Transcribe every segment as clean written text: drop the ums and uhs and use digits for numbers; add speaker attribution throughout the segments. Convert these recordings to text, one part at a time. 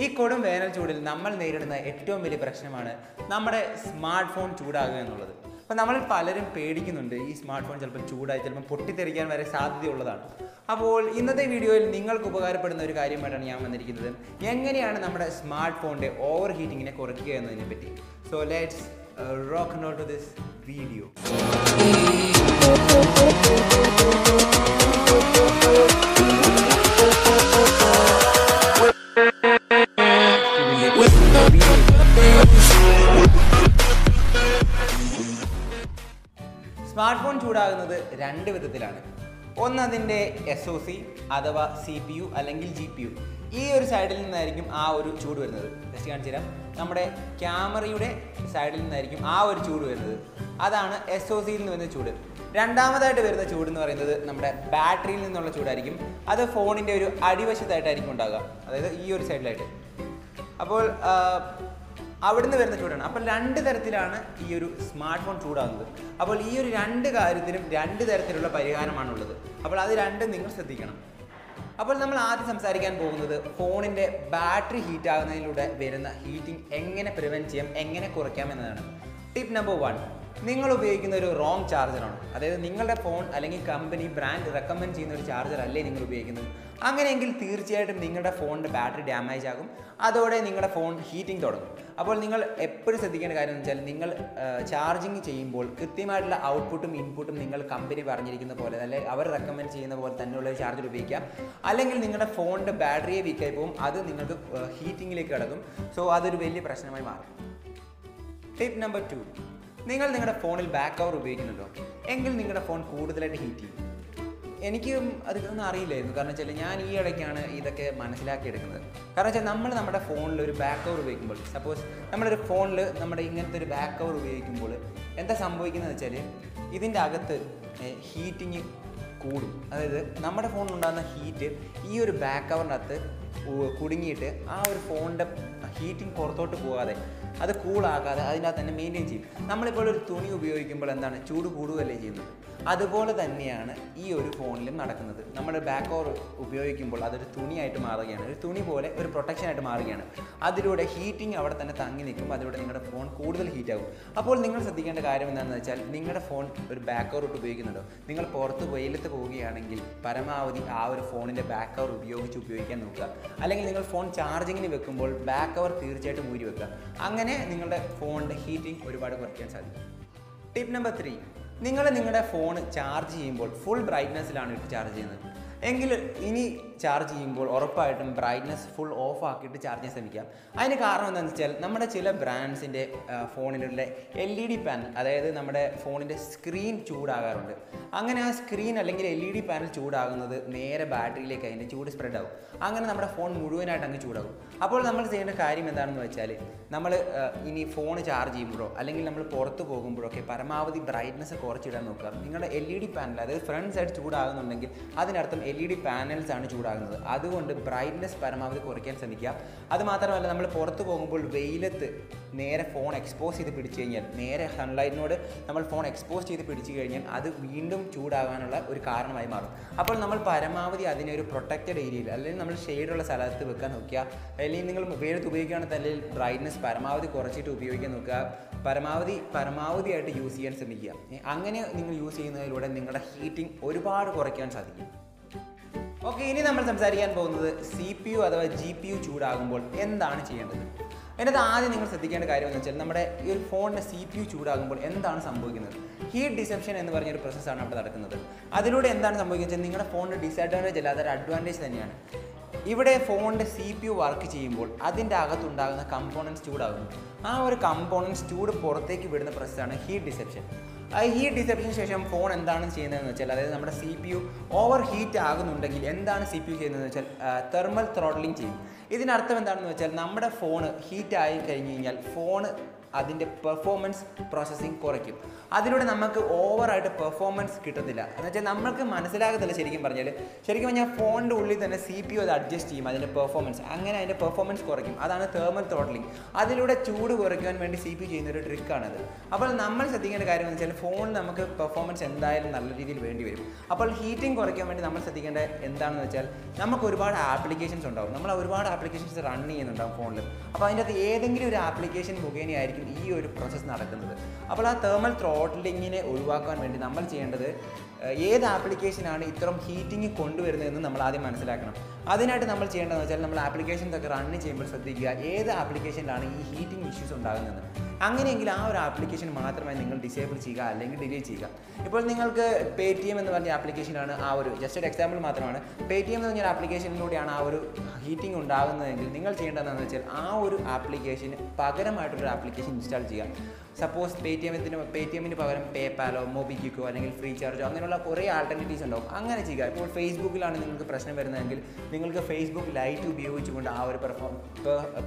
Speaker 1: ഈ കൊടും വേനൽ ചൂടിൽ നമ്മൾ നേരിടുന്ന ഏറ്റവും വലിയ പ്രശ്നമാണ് നമ്മുടെ സ്മാർട്ട് ഫോൺ ചൂടാകുക എന്നുള്ളത്. അപ്പോൾ നമ്മൾ പലരും പേടിക്കുന്നുണ്ട്, ഈ സ്മാർട്ട് ഫോൺ ചിലപ്പോൾ ചൂടായി ചിലപ്പോൾ പൊട്ടിത്തെറിക്കാൻ വരെ സാധ്യതയുള്ളതാണ്. അപ്പോൾ ഇന്നത്തെ വീഡിയോയിൽ നിങ്ങൾക്ക് ഉപകാരപ്പെടുന്ന ഒരു കാര്യമായിട്ടാണ് ഞാൻ വന്നിരിക്കുന്നത്. എങ്ങനെയാണ് നമ്മുടെ സ്മാർട്ട് ഫോണിൻ്റെ ഓവർ ഹീറ്റിങ്ങിനെ കുറയ്ക്കുക എന്നതിനെ പറ്റി. So let's rock and roll to this video. Smart phone ചൂടാകുന്നത് രണ്ട് വിധത്തിലാണ്. ഒന്ന് അതിൻ്റെ SOC അഥവാ CPU അല്ലെങ്കിൽ GPU. ഈ ഒരു സൈഡിൽ നിന്നായിരിക്കും ആ ഒരു ചൂട് വരുന്നത്. ജസ്റ്റ് കാണിച്ചു തരാം. നമ്മുടെ ക്യാമറയുടെ സൈഡിൽ നിന്നായിരിക്കും ആ ഒരു ചൂട് വരുന്നത്. അതാണ് SOCയിൽ നിന്ന് വരുന്ന ചൂട്. രണ്ടാമതായിട്ട് വരുന്ന ചൂട് എന്ന് പറയുന്നത് നമ്മുടെ ബാറ്ററിയിൽ നിന്നുള്ള ചൂടായിരിക്കും. അത് ഫോണിൻ്റെ ഒരു അടിവശത്തായിട്ടായിരിക്കും ഉണ്ടാകുക, അതായത് ഈ ഒരു സൈഡിലായിട്ട്. അപ്പോൾ അവിടുന്ന് വരുന്ന ചൂടാണ്. അപ്പോൾ രണ്ട് തരത്തിലാണ് ഈ ഒരു സ്മാർട്ട് ഫോൺ ചൂടാകുന്നത്. അപ്പോൾ ഈ ഒരു രണ്ട് കാര്യത്തിനും രണ്ട് തരത്തിലുള്ള പരിഹാരമാണുള്ളത്. അപ്പോൾ അത് രണ്ടും നിങ്ങൾ ശ്രദ്ധിക്കണം. അപ്പോൾ നമ്മൾ ആദ്യം സംസാരിക്കാൻ പോകുന്നത് ഫോണിൻ്റെ ബാറ്ററി ഹീറ്റ് ആകുന്നതിലൂടെ വരുന്ന ഹീറ്റിംഗ് എങ്ങനെ പ്രിവെൻറ്റ് ചെയ്യാം, എങ്ങനെ കുറയ്ക്കാം എന്നതാണ്. ടിപ്പ് നമ്പർ 1, നിങ്ങൾ ഉപയോഗിക്കുന്ന ഒരു റോങ് ചാർജറാണ്. അതായത് നിങ്ങളുടെ ഫോൺ അല്ലെങ്കിൽ കമ്പനി ബ്രാൻഡ് റെക്കമെൻഡ് ചെയ്യുന്ന ഒരു ചാർജർ അല്ലേ നിങ്ങൾ ഉപയോഗിക്കുന്നത്. അങ്ങനെയെങ്കിൽ തീർച്ചയായിട്ടും നിങ്ങളുടെ ഫോണിൻ്റെ ബാറ്ററി ഡാമേജ് ആകും. അതോടെ നിങ്ങളുടെ ഫോൺ ഹീറ്റിംഗ് തുടങ്ങും. അപ്പോൾ നിങ്ങൾ എപ്പോഴും ശ്രദ്ധിക്കേണ്ട കാര്യം എന്ന് വെച്ചാൽ, നിങ്ങൾ ചാർജിങ് ചെയ്യുമ്പോൾ കൃത്യമായിട്ടുള്ള ഔട്ട്പുട്ടും ഇൻപുട്ടും നിങ്ങൾ കമ്പനി പറഞ്ഞിരിക്കുന്ന പോലെ, അല്ലെങ്കിൽ അവർ റെക്കമെൻഡ് ചെയ്യുന്ന പോലെ തന്നെയുള്ള ഒരു ചാർജർ ഉപയോഗിക്കുക. അല്ലെങ്കിൽ നിങ്ങളുടെ ഫോണിൻ്റെ ബാറ്ററിയെ വീക്കായി പോകും, അത് നിങ്ങൾക്ക് ഹീറ്റിങ്ങിലേക്ക് കിടക്കും. സോ അതൊരു വലിയ പ്രശ്നമായി മാറും. ടിപ്പ് നമ്പർ 2, നിങ്ങൾ നിങ്ങളുടെ ഫോണിൽ ബാക്ക് കവർ ഉപയോഗിക്കുന്നുണ്ടോ എങ്കിൽ നിങ്ങളുടെ ഫോൺ കൂടുതലായിട്ട് ഹീറ്റ് ചെയ്യും. എനിക്കും അതൊന്നും അറിയില്ലായിരുന്നു. കാരണം വെച്ചാൽ ഞാൻ ഈ ഇടയ്ക്കാണ് ഇതൊക്കെ മനസ്സിലാക്കിയെടുക്കുന്നത്. കാരണം വെച്ചാൽ നമ്മുടെ ഫോണിൽ ഒരു ബാക്ക് കവർ ഉപയോഗിക്കുമ്പോൾ, സപ്പോസ് നമ്മളൊരു ഫോണിൽ നമ്മുടെ ഇങ്ങനത്തെ ഒരു ബാക്ക് കവർ ഉപയോഗിക്കുമ്പോൾ എന്താ സംഭവിക്കുന്നത് വെച്ചാൽ, ഇതിൻ്റെ അകത്ത് ഹീറ്റിങ് കൂടും. അതായത് നമ്മുടെ ഫോണിലുണ്ടാകുന്ന ഹീറ്റ് ഈ ഒരു ബാക്ക് കവറിൻ്റെ അകത്ത് കുടുങ്ങിയിട്ട് ആ ഒരു ഫോണിൻ്റെ ഹീറ്റിംഗ് പുറത്തോട്ട് പോകാതെ, അത് കൂളാക്കാതെ അതിനകത്ത് തന്നെ മെയിൻറ്റെയിൻ ചെയ്യും. നമ്മളിപ്പോൾ ഒരു തുണി ഉപയോഗിക്കുമ്പോൾ എന്താണ്, ചൂട് കൂടുകയല്ലേ ചെയ്യുന്നത്. അതുപോലെ തന്നെയാണ് ഈ ഒരു ഫോണിലും നടക്കുന്നത്. നമ്മൾ ബാക്ക് കവർ ഉപയോഗിക്കുമ്പോൾ അതൊരു തുണിയായിട്ട് മാറുകയാണ്, ഒരു തുണി പോലെ ഒരു പ്രൊട്ടക്ഷനായിട്ട് മാറുകയാണ്. അതിലൂടെ ഹീറ്റിംഗ് അവിടെ തന്നെ തങ്ങി നിൽക്കും. അതിലൂടെ നിങ്ങളുടെ ഫോൺ കൂടുതൽ ഹീറ്റാകും. അപ്പോൾ നിങ്ങൾ ശ്രദ്ധിക്കേണ്ട കാര്യം എന്താണെന്ന് വെച്ചാൽ, നിങ്ങളുടെ ഫോൺ ഒരു ബാക്ക് കവർ ഇട്ട് ഉപയോഗിക്കുന്നുണ്ടോ, നിങ്ങൾ പുറത്ത് വെയിലത്ത് പോവുകയാണെങ്കിൽ പരമാവധി ആ ഒരു ഫോണിൻ്റെ ബാക്ക് കവർ ഉപയോഗിക്കാൻ നോക്കുക. അല്ലെങ്കിൽ നിങ്ങൾ ഫോൺ ചാർജിങ്ങിന് വെക്കുമ്പോൾ ബാക്ക് കവർ തീർച്ചയായിട്ടും ഊരി വെക്കുക. അങ്ങനെ നിങ്ങളുടെ ഫോണിൻ്റെ ഹീറ്റിംഗ് ഒരുപാട് കുറയ്ക്കാൻ സാധിക്കും. ടിപ്പ് നമ്പർ 3, നിങ്ങൾ നിങ്ങളുടെ ഫോൺ ചാർജ് ചെയ്യുമ്പോൾ ഫുൾ ബ്രൈറ്റ്നസ്സിലാണ് ഇട്ട് ചാർജ് ചെയ്യുന്നത് എങ്കിൽ ഇനി ചാർജ് ചെയ്യുമ്പോൾ ഉറപ്പായിട്ടും ബ്രൈറ്റ്നസ് ഫുൾ ഓഫ് ആക്കിയിട്ട് ചാർജ് ചെയ്യാൻ ശ്രമിക്കാം. അതിന് കാരണം എന്താണെന്ന് വെച്ചാൽ, നമ്മുടെ ചില ബ്രാൻഡ്സിൻ്റെ ഫോണിലുള്ള LED പാനൽ, അതായത് നമ്മുടെ ഫോണിൻ്റെ സ്ക്രീൻ ചൂടാകാറുണ്ട്. അങ്ങനെ ആ സ്ക്രീൻ അല്ലെങ്കിൽ LED പാനൽ ചൂടാകുന്നത് നേരെ ബാറ്ററിയിലേക്ക് അതിൻ്റെ ചൂട് സ്പ്രെഡ് ആകും. അങ്ങനെ നമ്മുടെ ഫോൺ മുഴുവനായിട്ട് അങ്ങ് ചൂടാകും. അപ്പോൾ നമ്മൾ ചെയ്യേണ്ട കാര്യം എന്താണെന്ന് വെച്ചാൽ, നമ്മൾ ഇനി ഫോൺ ചാർജ് ചെയ്യുമ്പോഴോ അല്ലെങ്കിൽ നമ്മൾ പുറത്ത് പോകുമ്പോഴൊക്കെ പരമാവധി ബ്രൈറ്റ്നസ് കുറച്ചിടാൻ നോക്കുക. നിങ്ങളുടെ LED പാനൽ, അതായത് ഫ്രണ്ട് സൈഡ് ചൂടാകുന്നുണ്ടെങ്കിൽ അതിനർത്ഥം LED പാനൽസ് ആണ് ചൂടാകുന്നത്. അതുകൊണ്ട് ബ്രൈറ്റ്നസ് പരമാവധി കുറയ്ക്കാൻ ശ്രമിക്കുക. അതുമാത്രമല്ല, നമ്മൾ പുറത്ത് പോകുമ്പോൾ വെയിലത്ത് നേരെ ഫോൺ എക്സ്പോസ് ചെയ്ത് പിടിച്ചു കഴിഞ്ഞാൽ, നേരെ സൺലൈറ്റിനോട് നമ്മൾ ഫോൺ എക്സ്പോസ് ചെയ്ത് പിടിച്ചു കഴിഞ്ഞാൽ അത് വീണ്ടും ചൂടാകാനുള്ള ഒരു കാരണമായി മാറും. അപ്പോൾ നമ്മൾ പരമാവധി അതിനെ ഒരു പ്രൊട്ടക്റ്റഡ് ഏരിയയിൽ അല്ലെങ്കിൽ നമ്മൾ ഷെയ്ഡുള്ള സ്ഥലത്ത് വെക്കാൻ നോക്കുക. അല്ലെങ്കിൽ നിങ്ങൾ വെയിലത്ത് ഉപയോഗിക്കുകയാണെങ്കിൽ തന്നെ ബ്രൈറ്റ്നസ് പരമാവധി കുറച്ചിട്ട് ഉപയോഗിക്കാൻ നോക്കുക. പരമാവധിയായിട്ട് യൂസ് ചെയ്യാൻ ശ്രമിക്കുക. അങ്ങനെ നിങ്ങൾ യൂസ് ചെയ്യുന്നതിലൂടെ നിങ്ങളുടെ ഹീറ്റിംഗ് ഒരുപാട് കുറയ്ക്കാൻ സാധിക്കും. ഓക്കെ, ഇനി നമ്മൾ സംസാരിക്കാൻ പോകുന്നത് CPU അഥവാ GPU ചൂടാകുമ്പോൾ എന്താണ് ചെയ്യേണ്ടത്. അതിനകത്ത് ആദ്യം നിങ്ങൾ ശ്രദ്ധിക്കേണ്ട കാര്യം എന്ന് വെച്ചാൽ, നമ്മുടെ ഈ ഒരു ഫോണിൻ്റെ CPU ചൂടാകുമ്പോൾ എന്താണ് സംഭവിക്കുന്നത്. ഹീറ്റ് ഡിസെപ്ഷൻ എന്ന് പറഞ്ഞൊരു പ്രോസസ്സാണ് അവിടെ നടക്കുന്നത്. അതിലൂടെ എന്താണ് സംഭവിക്കുന്നത് വെച്ചാൽ, നിങ്ങളുടെ ഫോണിൻ്റെ ഡിസഡ്വാൻറ്റേജ് അല്ല, അതൊരു അഡ്വാൻറ്റേജ് തന്നെയാണ്. ഇവിടെ ഫോണിൻ്റെ CPU വർക്ക് ചെയ്യുമ്പോൾ അതിൻ്റെ അകത്തുണ്ടാകുന്ന കമ്പോണൻസ് ചൂടാകുന്നു. ആ ഒരു കമ്പോണൻസ് ചൂട് പുറത്തേക്ക് വിടുന്ന പ്രോസസ്സാണ് ഹീറ്റ് ഡിസെപ്ഷൻ. ആ ഹീറ്റ് ഡിസെപ്ഷന് ശേഷം ഫോൺ എന്താണ് ചെയ്യുന്നതെന്ന് വെച്ചാൽ, അതായത് നമ്മുടെ CPU ഓവർ ഹീറ്റ് ആകുന്നുണ്ടെങ്കിൽ എന്താണ് CPU ചെയ്യുന്നതെന്ന് വെച്ചാൽ, തെർമൽ ത്രോട്ട്ലിംഗ് ചെയ്യും. ഇതിനർത്ഥം എന്താണെന്ന് വെച്ചാൽ, നമ്മുടെ ഫോൺ ഹീറ്റ് ആയി കഴിഞ്ഞ് കഴിഞ്ഞാൽ ഫോൺ അതിൻ്റെ പെർഫോമൻസ് പ്രോസസ്സിങ് കുറയ്ക്കും. അതിലൂടെ നമുക്ക് ഓവറായിട്ട് പെർഫോമൻസ് കിട്ടത്തില്ല. എന്ന് വെച്ചാൽ നമ്മൾക്ക് മനസ്സിലാകത്തില്ല. ശരിക്കും പറഞ്ഞാൽ ഫോണിൻ്റെ ഉള്ളിൽ തന്നെ CPU അത് അഡ്ജസ്റ്റ് ചെയ്യും അതിൻ്റെ പെർഫോമൻസ്. അങ്ങനെ അതിൻ്റെ പെർഫോമൻസ് കുറയ്ക്കും. അതാണ് തേർമൽ ത്രോട്ട്ലിംഗ്. അതിലൂടെ ചൂട് കുറയ്ക്കാൻ വേണ്ടി CPU ചെയ്യുന്ന ഒരു ട്രിക്കാണത്. അപ്പോൾ നമ്മൾ ശ്രദ്ധിക്കേണ്ട കാര്യം എന്ന് വെച്ചാൽ ഫോണിൽ നമുക്ക് പെർഫോമൻസ് എന്തായാലും നല്ല രീതിയിൽ വേണ്ടി വരും. അപ്പോൾ ഹീറ്റിംഗ് കുറയ്ക്കാൻ വേണ്ടി നമ്മൾ ശ്രദ്ധിക്കേണ്ട എന്താണെന്ന് വെച്ചാൽ നമുക്ക് ഒരുപാട് ആപ്ലിക്കേഷൻസ് ഉണ്ടാവും. നമ്മൾ ഒരുപാട് ആപ്ലിക്കേഷൻസ് റൺ ചെയ്യുന്നുണ്ടാവും ഫോണിൽ. അപ്പോൾ അതിൻ്റെ അകത്ത് ഏതെങ്കിലും ഒരു ആപ്ലിക്കേഷൻ മുഖേനയായിരിക്കും ഈ ഒരു പ്രോസസ്സ് നടക്കുന്നത്. അപ്പോൾ ആ തേർമൽ ത്രോട്ട്ലിങ്ങിനെ ഒഴിവാക്കാൻ വേണ്ടി നമ്മൾ ചെയ്യേണ്ടത് ഏത് ആപ്ലിക്കേഷനാണ് ഇത്രയും ഹീറ്റിംഗ് കൊണ്ടുവരുന്നതെന്ന് നമ്മൾ ആദ്യം മനസ്സിലാക്കണം. അതിനായിട്ട് നമ്മൾ ചെയ്യേണ്ടതെന്ന് വെച്ചാൽ നമ്മൾ ആപ്ലിക്കേഷൻസ് ഒക്കെ റൺ ചെയ്യുമ്പോൾ ശ്രദ്ധിക്കുക ഏത് ആപ്ലിക്കേഷനിലാണ് ഈ ഹീറ്റിംഗ് ഇഷ്യൂസ് ഉണ്ടാകുന്നത്. അങ്ങനെയെങ്കിൽ ആ ഒരു ആപ്ലിക്കേഷൻ മാത്രമായി നിങ്ങൾ ഡിസേബിൾ ചെയ്യുക അല്ലെങ്കിൽ ഡിലീറ്റ് ചെയ്യുക. ഇപ്പോൾ നിങ്ങൾക്ക് Paytm എന്ന് പറഞ്ഞ ആപ്ലിക്കേഷനാണ് ആ ഒരു ജസ്റ്റ് ഒരു എക്സാമ്പിൾ മാത്രമാണ്. Paytm എന്ന് പറഞ്ഞ ആപ്ലിക്കേഷനിലൂടെയാണ് ആ ഒരു ഹീറ്റിംഗ് ഉണ്ടാകുന്നതെങ്കിൽ നിങ്ങൾ ചെയ്യേണ്ടതെന്ന് വെച്ചാൽ ആ ഒരു ആപ്ലിക്കേഷന് പകരമായിട്ടൊരു ആപ്ലിക്കേഷൻ ഇൻസ്റ്റാൾ ചെയ്യുക. സപ്പോസ് പേടിഎമ്മിന് പകരം പേപാലോ മൊബിക്വിക്കോ അല്ലെങ്കിൽ ഫ്രീ ചാർജോ അങ്ങനെയുള്ള കുറേ ആൾട്ടർനേറ്റീവ്സ് ഉണ്ടാവും. അങ്ങനെ ചെയ്യുക. ഇപ്പോൾ ഫേസ്ബുക്കിലാണ് നിങ്ങൾക്ക് പ്രശ്നം വരുന്നതെങ്കിൽ നിങ്ങൾക്ക് ഫേസ്ബുക്ക് ലൈറ്റ് ഉപയോഗിച്ചുകൊണ്ട് ആ ഒരു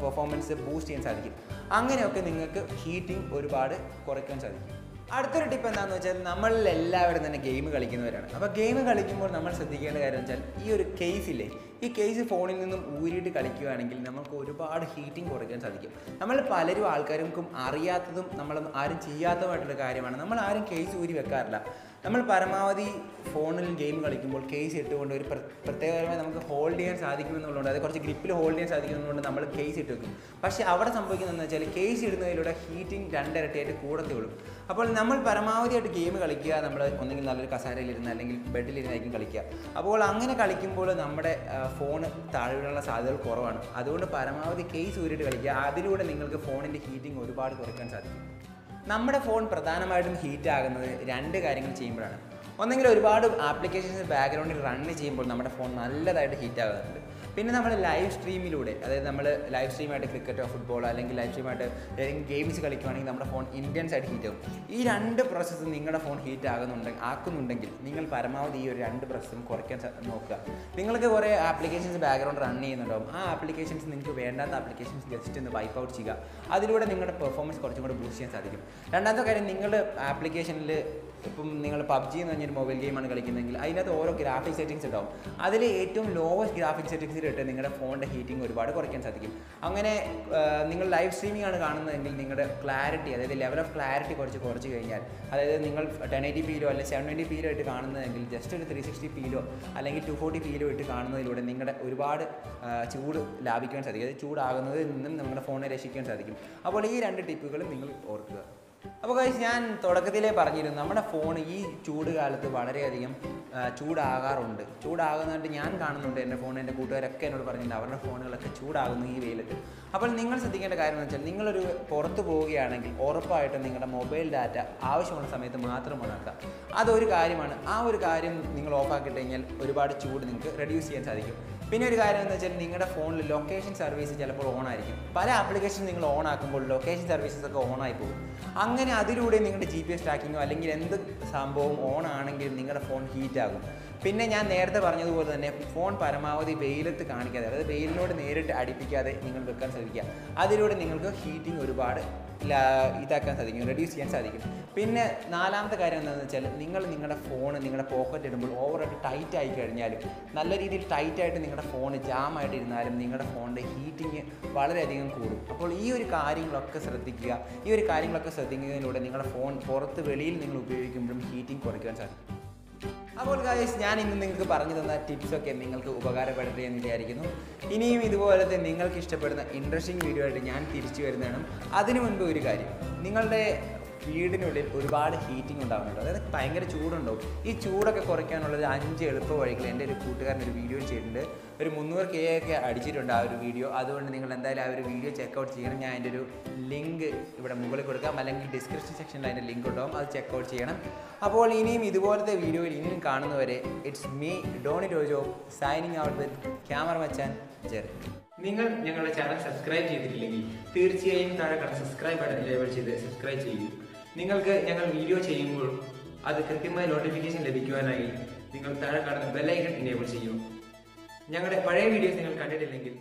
Speaker 1: പെർഫോമൻസ് ബൂസ്റ്റ് ചെയ്യാൻ സാധിക്കും. അങ്ങനെയൊക്കെ നിങ്ങൾക്ക് ഹീറ്റിംഗ് ഒരുപാട് കുറയ്ക്കാൻ സാധിക്കും. അടുത്തൊരു ടിപ്പ് എന്താണെന്ന് വെച്ചാൽ നമ്മളിൽ എല്ലാവരും തന്നെ ഗെയിം കളിക്കുന്നവരാണ്. അപ്പോൾ ഗെയിം കളിക്കുമ്പോൾ നമ്മൾ ശ്രദ്ധിക്കേണ്ട കാര്യം എന്ന് വെച്ചാൽ ഈ ഒരു കേസില്ലേ, ഈ കേസ് ഫോണിൽ നിന്നും ഊരിയിട്ട് കളിക്കുകയാണെങ്കിൽ നമുക്ക് ഒരുപാട് ഹീറ്റിംഗ് കുറയ്ക്കാൻ സാധിക്കും. നമ്മൾ പലരും ആൾക്കാർക്കും അറിയാത്തതും നമ്മൾ ആരും ചെയ്യാത്തതുമായിട്ടുള്ള കാര്യമാണ്. നമ്മൾ ആരും കേസ് ഊരി വെക്കാറില്ല. നമ്മൾ പരമാവധി ഫോണിൽ ഗെയിം കളിക്കുമ്പോൾ കേസ് ഇട്ടുകൊണ്ട് ഒരു പ്രത്യേകമായി നമുക്ക് ഹോൾഡ് ചെയ്യാൻ സാധിക്കുമെന്നുള്ളതുകൊണ്ട് അത് കുറച്ച് ഗ്രിപ്പിൽ ഹോൾഡ് ചെയ്യാൻ സാധിക്കുന്നതുകൊണ്ട് നമ്മൾ കേസ് ഇട്ട് വെക്കും. പക്ഷേ അവിടെ സംഭവിക്കുന്നതെന്ന് വെച്ചാൽ കേസ് ഇടുന്നതിലൂടെ ഹീറ്റിംഗ് 2 ഇരട്ടിയായിട്ട് കൂടത്തേ ഉള്ളൂ. അപ്പോൾ നമ്മൾ പരമാവധിയായിട്ട് ഗെയിം കളിക്കുക, നമ്മൾ ഒന്നെങ്കിൽ നല്ലൊരു കസാരയിലിരുന്ന് അല്ലെങ്കിൽ ബെഡിലിരുന്നായിരിക്കും കളിക്കുക. അപ്പോൾ അങ്ങനെ കളിക്കുമ്പോൾ നമ്മുടെ ഫോൺ താഴെ വീഴാനുള്ള സാധ്യതകൾ കുറവാണ്. അതുകൊണ്ട് പരമാവധി കേസ് ഊരിയിട്ട് കളിക്കുക. അതിലൂടെ നിങ്ങൾക്ക് ഫോണിൻ്റെ ഹീറ്റിംഗ് ഒരുപാട് കുറയ്ക്കാൻ സാധിക്കും. നമ്മുടെ ഫോൺ പ്രധാനമായിട്ടും ഹീറ്റ് ആകുന്നത് 2 കാര്യങ്ങൾ ചെയ്യുമ്പോഴാണ്. ഒന്നെങ്കിൽ ഒരുപാട് ആപ്ലിക്കേഷൻസ് ബാക്ക്ഗ്രൗണ്ടിൽ റൺ ചെയ്യുമ്പോൾ നമ്മുടെ ഫോൺ നല്ലതായിട്ട് ഹീറ്റ് ആകുന്നുണ്ട്. പിന്നെ നമ്മൾ ലൈവ് സ്ട്രീമിലൂടെ, അതായത് നമ്മൾ ലൈവ് സ്ട്രീമായിട്ട് ക്രിക്കറ്റോ ഫുട്ബോളോ അല്ലെങ്കിൽ ലൈവ് സ്ട്രീമായിട്ട് ഏതെങ്കിലും ഗെയിംസ് കളിക്കുകയാണെങ്കിൽ നമ്മുടെ ഫോൺ ഇൻറ്റൻസ് ആയിട്ട് ഹീറ്റ് ആകും. ഈ 2 പ്രോസസ്സും നിങ്ങളുടെ ഫോൺ ഹീറ്റ് ആക്കുന്നുണ്ടെങ്കിൽ നിങ്ങൾ പരമാവധി ഈ ഒരു 2 പ്രോസസ്സും കുറയ്ക്കാൻ നോക്കുക. നിങ്ങൾക്ക് കുറേ ആപ്ലിക്കേഷൻസ് ബാക്ക്ഗ്രൗണ്ട് റൺ ചെയ്യുന്നുണ്ടാവും. ആ ആപ്ലിക്കേഷൻസ് നിങ്ങൾക്ക് വേണ്ടാത്ത ആപ്ലിക്കേഷൻസ് ജസ്റ്റ് ഒന്ന് വൈപ്പ് ഔട്ട് ചെയ്യുക. അതിലൂടെ നിങ്ങളുടെ പെർഫോമൻസ് കുറച്ചും കൂടെ ബൂസ്റ്റ് ചെയ്യാൻ സാധിക്കും. രണ്ടാമത്തെ കാര്യം, നിങ്ങളുടെ ആപ്ലിക്കേഷനിൽ ഇപ്പം നിങ്ങൾ PUBG എന്ന് പറഞ്ഞൊരു മൊബൈൽ ഗെയിമാണ് കളിക്കുന്നതെങ്കിൽ അതിനകത്ത് ഓരോ ഗ്രാഫിക് സെറ്റിംഗ്സ് ഉണ്ടാവും. അതിൽ ഏറ്റവും ലോവസ്റ്റ് ഗ്രാഫിക് സെറ്റിംഗ്സിലിട്ട് നിങ്ങളുടെ ഫോണിൻ്റെ ഹീറ്റിംഗ് ഒരുപാട് കുറയ്ക്കാൻ സാധിക്കും. അങ്ങനെ നിങ്ങൾ ലൈവ് സ്ട്രീമിംഗ് ആണ് കാണുന്നതെങ്കിൽ നിങ്ങളുടെ ക്ലാരിറ്റി, അതായത് ലെവൽ ഓഫ് ക്ലാരിറ്റി കുറച്ച് കഴിഞ്ഞാൽ, അതായത് നിങ്ങൾ 1080pയിലോ അല്ലെങ്കിൽ 720pയിലോ ഇട്ട് കാണുന്നതെങ്കിൽ ജസ്റ്റ് ഒരു 360pയിലോ അല്ലെങ്കിൽ 240pയിലോ ഇട്ട് കാണുന്നതിലൂടെ നിങ്ങളുടെ ഒരുപാട് ചൂട് ലാഭിക്കാൻ സാധിക്കും. അതായത് ചൂടാകുന്നതിൽ നിന്നും നിങ്ങളുടെ ഫോണിനെ രക്ഷിക്കാൻ സാധിക്കും. അപ്പോൾ ഈ 2 ടിപ്പുകളും നിങ്ങൾ ഓർക്കുക. അപ്പോൾ ഗൈസ്, ഞാൻ തുടക്കത്തിലേ പറഞ്ഞിരുന്നു നമ്മുടെ ഫോൺ ഈ ചൂട് കാലത്ത് വളരെയധികം ചൂടാകുന്നതായിട്ട് ഞാൻ കാണുന്നുണ്ട്. എൻ്റെ ഫോൺ എൻ്റെ കൂട്ടുകാരൊക്കെ എന്നോട് പറഞ്ഞിട്ടുണ്ട് അവരുടെ ഫോണുകളൊക്കെ ചൂടാകുന്നു ഈ വെയിലത്ത്. അപ്പോൾ നിങ്ങൾ ശ്രദ്ധിക്കേണ്ട കാര്യം എന്ന് വെച്ചാൽ നിങ്ങളൊരു പുറത്ത് പോവുകയാണെങ്കിൽ ഉറപ്പായിട്ടും നിങ്ങളുടെ മൊബൈൽ ഡാറ്റ ആവശ്യമുള്ള സമയത്ത് മാത്രം ഓണാക്കുക. അതൊരു കാര്യമാണ്. ആ ഒരു കാര്യം നിങ്ങൾ ഓഫാക്കിയിട്ട് കഴിഞ്ഞാൽ ഒരുപാട് ചൂട് നിങ്ങൾക്ക് റെഡ്യൂസ് ചെയ്യാൻ സാധിക്കും. പിന്നെ ഒരു കാര്യം എന്ന് വെച്ചാൽ നിങ്ങളുടെ ഫോണിൽ ലൊക്കേഷൻ സർവീസ് ചിലപ്പോൾ ഓൺ ആയിരിക്കും. പല ആപ്ലിക്കേഷൻ നിങ്ങൾ ഓൺ ആക്കുമ്പോൾ ലൊക്കേഷൻ സർവീസസ് ഒക്കെ ഓണായി പോകും. അങ്ങനെ അതിലൂടെ നിങ്ങളുടെ GPS ട്രാക്കിങ്ങോ അല്ലെങ്കിൽ എന്ത് സംഭവം ഓൺ ആണെങ്കിലും നിങ്ങളുടെ ഫോൺ ഹീറ്റ് ആകും. പിന്നെ ഞാൻ നേരത്തെ പറഞ്ഞതുപോലെ തന്നെ ഫോൺ പരമാവധി വെയിലത്ത് കാണിക്കാതെ, അതായത് വെയിലിനോട് നേരിട്ട് അടുപ്പിക്കാതെ നിങ്ങൾ വെക്കാൻ ശ്രമിക്കുക. അതിലൂടെ നിങ്ങൾക്ക് ഹീറ്റിംഗ് ഒരുപാട് ഇതാക്കാൻ സാധിക്കും, റെഡ്യൂസ് ചെയ്യാൻ സാധിക്കും. പിന്നെ 4ാമത്തെ കാര്യം എന്താണെന്ന് വെച്ചാൽ നിങ്ങളുടെ ഫോൺ നിങ്ങളുടെ പോക്കറ്റ് ഇടുമ്പോൾ ഓവറായിട്ട് ടൈറ്റ് ആയി കഴിഞ്ഞാലും, നല്ല രീതിയിൽ ടൈറ്റായിട്ട് നിങ്ങളുടെ ഫോൺ ജാമായിട്ട് ഇരുന്നാലും നിങ്ങളുടെ ഫോണിൻ്റെ ഹീറ്റിംഗ് വളരെയധികം കൂടും. അപ്പോൾ ഈ ഒരു കാര്യങ്ങളൊക്കെ ശ്രദ്ധിക്കുക. ഈ ഒരു കാര്യങ്ങളൊക്കെ ശ്രദ്ധിക്കുന്നതിലൂടെ നിങ്ങളുടെ ഫോൺ പുറത്ത് വെളിയിൽ നിങ്ങൾ ഉപയോഗിക്കുമ്പോഴും ഹീറ്റിംഗ് കുറയ്ക്കാൻ സാധിക്കും. അപ്പോൾ ഗൈസ്, ഞാൻ ഇന്ന് നിങ്ങൾക്ക് പറഞ്ഞു തന്ന ടിപ്സൊക്കെ നിങ്ങൾക്ക് ഉപകാരപ്പെടട്ടെ എന്ന് വിചാരിക്കുന്നു. ഇനിയും ഇതുപോലത്തെ നിങ്ങൾക്ക് ഇഷ്ടപ്പെടുന്ന ഇൻട്രസ്റ്റിംഗ് വീഡിയോ ആയിട്ട് ഞാൻ തിരിച്ചു വരുന്നതാണ്. അതിനു മുൻപ് ഒരു കാര്യം, നിങ്ങളുടെ വീടിനുള്ളിൽ ഒരുപാട് ഹീറ്റിംഗ് ഉണ്ടാകുന്നുണ്ട്, അതായത് ഭയങ്കര ചൂടുണ്ടാവും. ഈ ചൂടൊക്കെ കുറയ്ക്കാനുള്ളത് 5 എളുപ്പ വഴികൾ എൻ്റെ ഒരു കൂട്ടുകാരൻ ഒരു വീഡിയോ ചെയ്തിട്ടുണ്ട്. ഒരു 300K ഒക്കെ അടിച്ചിട്ടുണ്ട് ആ ഒരു വീഡിയോ. അതുകൊണ്ട് നിങ്ങൾ എന്തായാലും ആ ഒരു വീഡിയോ ചെക്കൗട്ട് ചെയ്യണം. ഞാൻ അതിൻ്റെ ഒരു ലിങ്ക് ഇവിടെ മുകളിൽ കൊടുക്കാം, അല്ലെങ്കിൽ ഡിസ്ക്രിപ്ഷൻ സെക്ഷനിൽ അതിൻ്റെ ലിങ്ക് ഉണ്ടാവും, അത് ചെക്കൗട്ട് ചെയ്യണം. അപ്പോൾ ഇനിയും ഇതുപോലത്തെ വീഡിയോയിൽ ഇനിയും കാണുന്നവരെ it's me Doni Tojo signing out with camera Machan Jerry. നിങ്ങൾ ഞങ്ങളുടെ ചാനൽ സബ്സ്ക്രൈബ് ചെയ്തിട്ടില്ലെങ്കിൽ തീർച്ചയായും താഴെ കാണുന്ന സബ്സ്ക്രൈബ് ബട്ടൺ എനേബിൾ ചെയ്ത് സബ്സ്ക്രൈബ് ചെയ്യൂ. നിങ്ങൾക്ക് ഞങ്ങൾ വീഡിയോ ചെയ്യുമ്പോൾ അത് കൃത്യമായ നോട്ടിഫിക്കേഷൻ ലഭിക്കുവാനായി നിങ്ങൾ താഴെ കാണുന്ന ബെൽ ഐക്കൺ എനേബിൾ ചെയ്യൂ. ഞങ്ങളുടെ പഴയ വീഡിയോസ് നിങ്ങൾ കണ്ടിട്ടില്ലെങ്കിൽ